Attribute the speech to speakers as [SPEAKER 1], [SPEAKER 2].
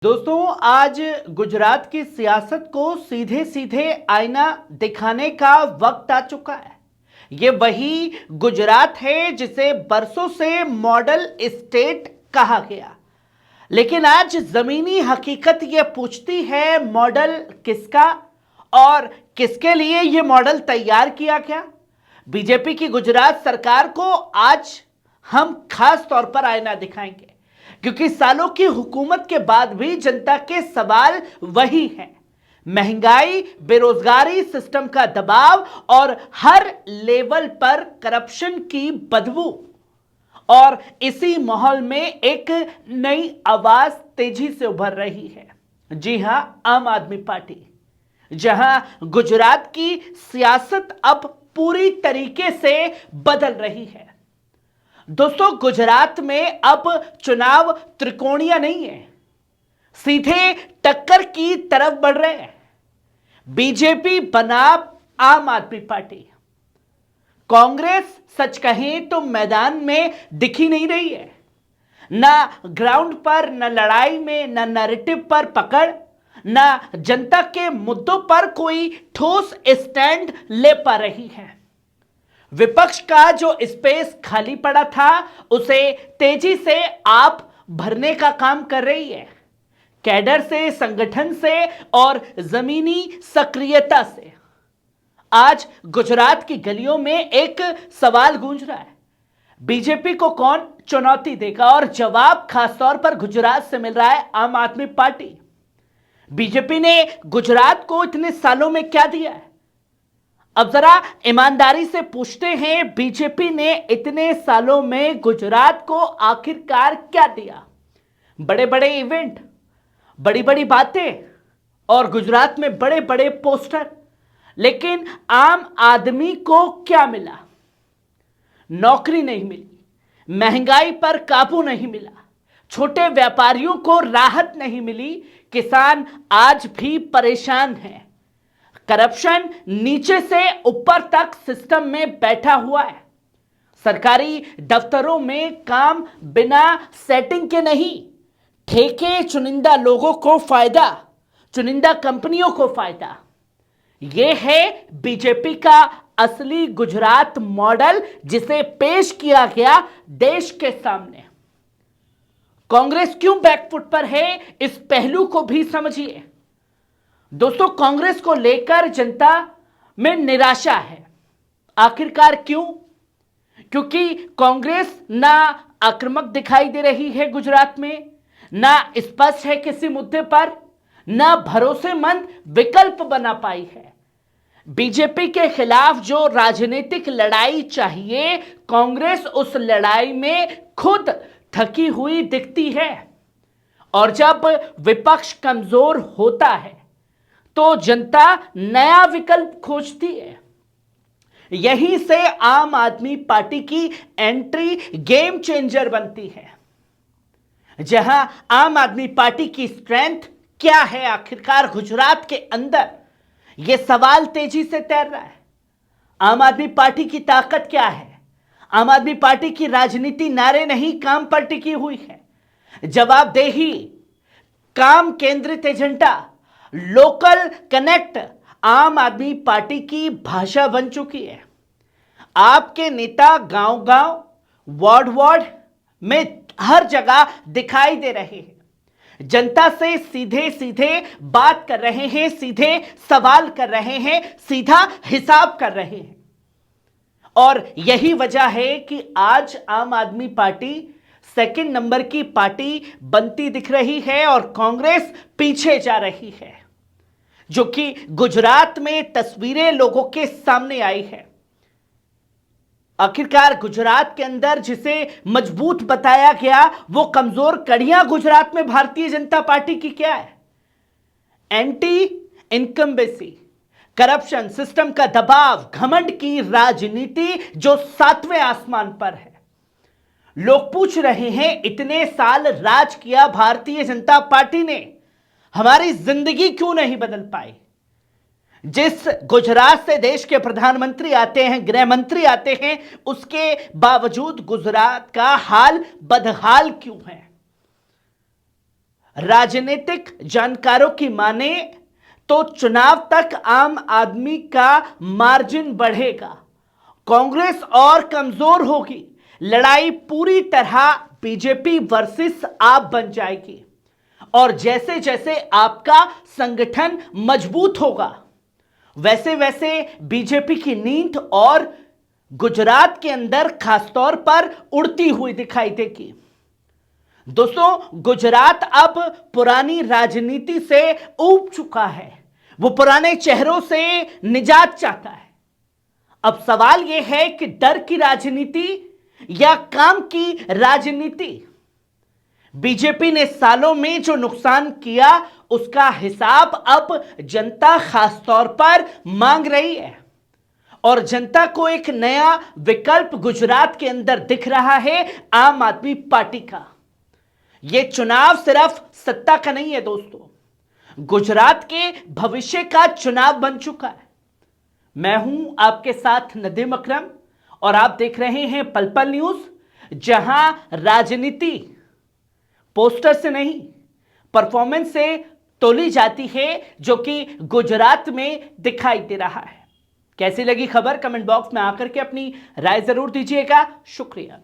[SPEAKER 1] दोस्तों, आज गुजरात की सियासत को सीधे सीधे आईना दिखाने का वक्त आ चुका है। ये वही गुजरात है जिसे बरसों से मॉडल स्टेट कहा गया, लेकिन आज जमीनी हकीकत ये पूछती है, मॉडल किसका और किसके लिए ये मॉडल तैयार किया गया। बीजेपी की गुजरात सरकार को आज हम खास तौर पर आईना दिखाएंगे, क्योंकि सालों की हुकूमत के बाद भी जनता के सवाल वही हैं। महंगाई, बेरोजगारी, सिस्टम का दबाव और हर लेवल पर करप्शन की बदबू। और इसी माहौल में एक नई आवाज तेजी से उभर रही है। जी हां, आम आदमी पार्टी, जहां गुजरात की सियासत अब पूरी तरीके से बदल रही है। दोस्तों, गुजरात में अब चुनाव त्रिकोणीय नहीं है, सीधे टक्कर की तरफ बढ़ रहे हैं। बीजेपी बनाम आम आदमी पार्टी। कांग्रेस सच कहें तो मैदान में दिख ही नहीं रही है, ना ग्राउंड पर, ना लड़ाई में, ना नैरेटिव पर पकड़, ना जनता के मुद्दों पर कोई ठोस स्टैंड ले पा रही है। विपक्ष का जो स्पेस खाली पड़ा था, उसे तेजी से आप भरने का काम कर रही है, कैडर से, संगठन से और जमीनी सक्रियता से। आज गुजरात की गलियों में एक सवाल गूंज रहा है, बीजेपी को कौन चुनौती देगा? और जवाब खासतौर पर गुजरात से मिल रहा है, आम आदमी पार्टी। बीजेपी ने गुजरात को इतने सालों में क्या दिया है? अब जरा ईमानदारी से पूछते हैं, बीजेपी ने इतने सालों में गुजरात को आखिरकार क्या दिया? बड़े बड़े इवेंट, बड़ी बड़ी बातें और गुजरात में बड़े बड़े पोस्टर, लेकिन आम आदमी को क्या मिला? नौकरी नहीं मिली, महंगाई पर काबू नहीं मिला, छोटे व्यापारियों को राहत नहीं मिली, किसान आज भी परेशान हैं। करप्शन नीचे से ऊपर तक सिस्टम में बैठा हुआ है। सरकारी दफ्तरों में काम बिना सेटिंग के नहीं, ठेके चुनिंदा लोगों को फायदा, चुनिंदा कंपनियों को फायदा। यह है बीजेपी का असली गुजरात मॉडल, जिसे पेश किया गया देश के सामने। कांग्रेस क्यों बैकफुट पर है, इस पहलू को भी समझिए। दोस्तों, कांग्रेस को लेकर जनता में निराशा है। आखिरकार क्यों? क्योंकि कांग्रेस ना आक्रामक दिखाई दे रही है गुजरात में, ना स्पष्ट है किसी मुद्दे पर, ना भरोसेमंद विकल्प बना पाई है। बीजेपी के खिलाफ जो राजनीतिक लड़ाई चाहिए, कांग्रेस उस लड़ाई में खुद थकी हुई दिखती है। और जब विपक्ष कमजोर होता है तो जनता नया विकल्प खोजती है। यहीं से आम आदमी पार्टी की एंट्री गेम चेंजर बनती है। जहां आम आदमी पार्टी की स्ट्रेंथ क्या है आखिरकार गुजरात के अंदर, यह सवाल तेजी से तैर रहा है। आम आदमी पार्टी की ताकत क्या है? आम आदमी पार्टी की राजनीति नारे नहीं, काम पर टिकी हुई है। जवाबदेही, काम केंद्रित एजेंडा, लोकल कनेक्ट आम आदमी पार्टी की भाषा बन चुकी है। आपके नेता गांव गांव, वार्ड वार्ड में हर जगह दिखाई दे रहे हैं। जनता से सीधे सीधे बात कर रहे हैं, सीधे सवाल कर रहे हैं, सीधा हिसाब कर रहे हैं। और यही वजह है कि आज आम आदमी पार्टी सेकंड नंबर की पार्टी बनती दिख रही है और कांग्रेस पीछे जा रही है, जो कि गुजरात में तस्वीरें लोगों के सामने आई है। आखिरकार गुजरात के अंदर जिसे मजबूत बताया गया, वो कमजोर कड़ियां गुजरात में भारतीय जनता पार्टी की क्या है? एंटी इनकम्बेंसी, करप्शन, सिस्टम का दबाव, घमंड की राजनीति जो 7वें आसमान पर है। लोग पूछ रहे हैं, इतने साल राज किया भारतीय जनता पार्टी ने, हमारी जिंदगी क्यों नहीं बदल पाई? जिस गुजरात से देश के प्रधानमंत्री आते हैं, गृह मंत्री आते हैं, उसके बावजूद गुजरात का हाल बदहाल क्यों है? राजनीतिक जानकारों की माने तो चुनाव तक आम आदमी का मार्जिन बढ़ेगा, कांग्रेस और कमजोर होगी, लड़ाई पूरी तरह बीजेपी वर्सेस आप बन जाएगी और जैसे जैसे आपका संगठन मजबूत होगा वैसे वैसे बीजेपी की नींद और गुजरात के अंदर खासतौर पर उड़ती हुई दिखाई देगी। दोस्तों, गुजरात अब पुरानी राजनीति से ऊब चुका है, वो पुराने चेहरों से निजात चाहता है। अब सवाल यह है कि डर की राजनीति या काम की राजनीति। बीजेपी ने सालों में जो नुकसान किया उसका हिसाब अब जनता खासतौर पर मांग रही है और जनता को एक नया विकल्प गुजरात के अंदर दिख रहा है, आम आदमी पार्टी का। यह चुनाव सिर्फ सत्ता का नहीं है दोस्तों, गुजरात के भविष्य का चुनाव बन चुका है। मैं हूं आपके साथ नदीम अकरम और आप देख रहे हैं पल पल न्यूज, जहां राजनीति पोस्टर से नहीं परफॉर्मेंस से तोली जाती है, जो कि गुजरात में दिखाई दे रहा है। कैसी लगी खबर कमेंट बॉक्स में आकर के अपनी राय जरूर दीजिएगा। शुक्रिया।